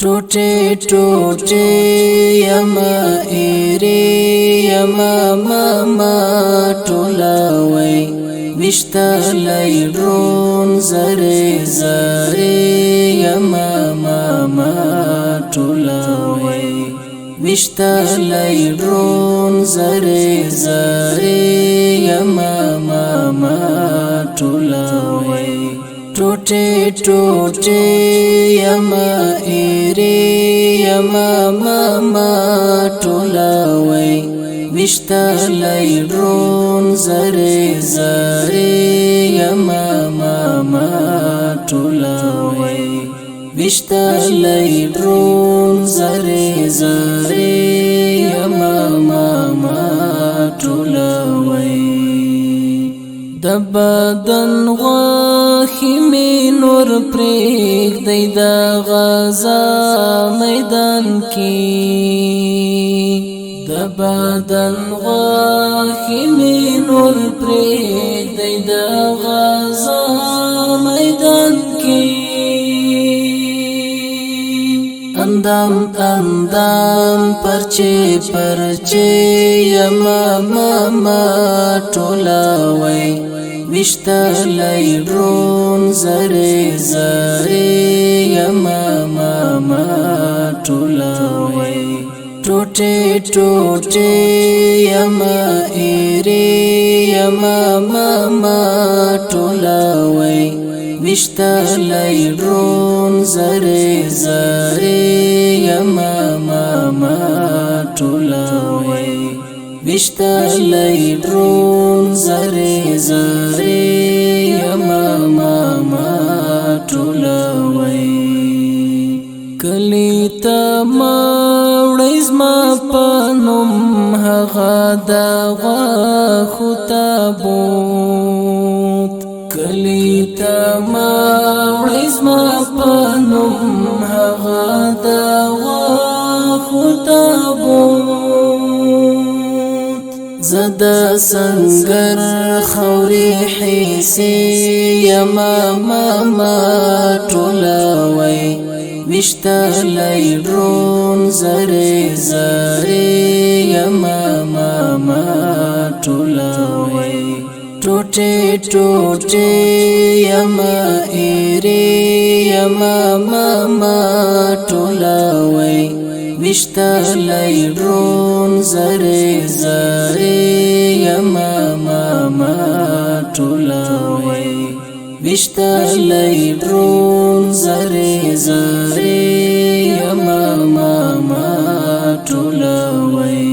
ټوټه ټوټه یما ایری یما ماما ټولوي وشتا لیرون زره زره یما ماما ټولوي وشتا لیرون زره زره یما ماما ټولوي ټوټه ټوټه یما ایری یما ماما ټولوي وشتا لیرون زره زره یما ماما ټولوي وشتا لیرون زره زره یما ماما ټولوي د بدن غوښې مې نور پرېږدی د غزا میدان کې د بدن غوښې مې نور پرېږدی د غزا میدان کې اندام اندام پرچه پرچه یما ماما ټولوي وشتا لیرون زره زره یما ماما ټولوي ټوټه ټوټه یما ایری یما ماما ټولوي وشتا لیرون زره زره یما ماما ټولوي وشتا لیرون زره زره یما ماما ټولوي کلی ته ماوړی زما په نوم هغه د غوښو تابوت کلی ته ماوړی زما په نوم هغه د غوښو تابوت زد سنگر خوري حسي یما ماما ټولوي وشتا لیرون زره زره یما ماما ټولوي ټوټه ټوټه یما ایری یما ماما ټولوي وشتا لیرون زره زره یما ماما ټولوي وشتا لیرون زره زره یما ماما ټولوي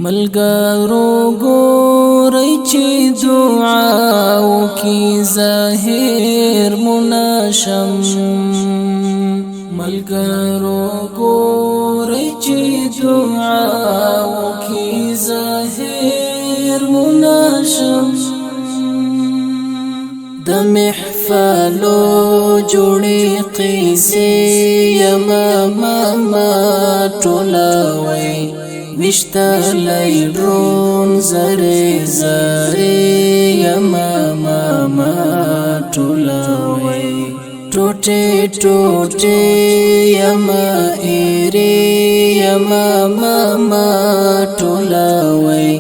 ملګرو ګورئ چې دعا وکي ظاهر مناشم ملګرو ګورئ چې دعا وکي ظاهر مناشم د محفلو جوړې قیسې یما ماما ټولوي وشتا لیرون زره زره یما ماما ټولوي ټوټه ټوټه یما ایری یما ماما ټولوي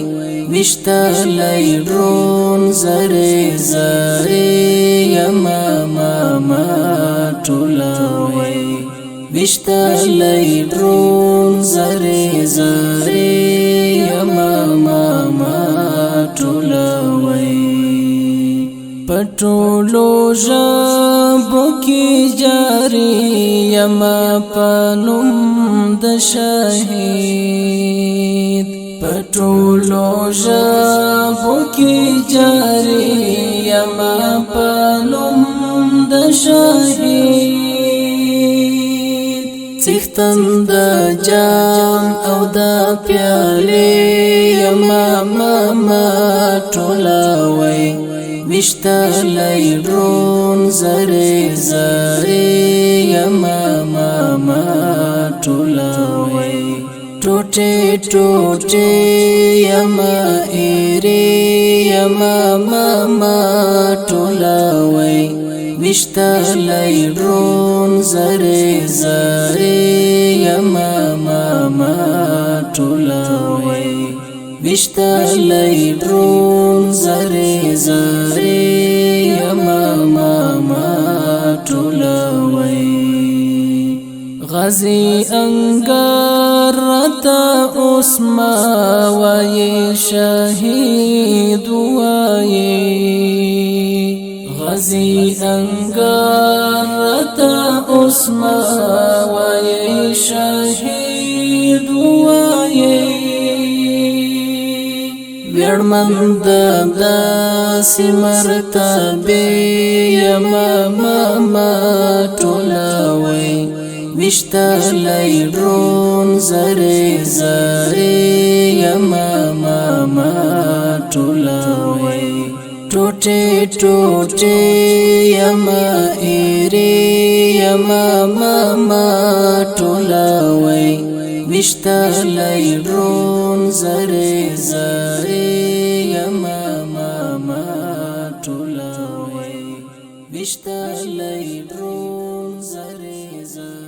وشتا لیرون زره زره یما ماما ټولوي وشتا لیرون زره زره یما ماما ټولوي پټولو ژبو کې جاري یما په نوم د شهید پټولو ژبو کې جاري یما په نوم د شهید څښتن د جام او د پیالې یما ماما ټولوي وشتا لیرون زره زره یما ماما ټولوي ټوټه ټوټه یما ایری یما ماما ټولوي وشتلی ډرون زری زری یما ماما ټولوي وشتلی ډرون زری زری یما ماما ټولوي غازی انګار رتا اوسما وای شهید وای غازی انګار رتا اوسما وای شهید وای ویړمند داسې مرتبه یما ماما ټولوي وشتلی ډرون زری زری یما ماما ټولوي ټوټه ټوټه یما ایری یما ماما ټولوي وشتلی ډرون زری زری یما ماما ټولوي وشتلی ډرون زری زری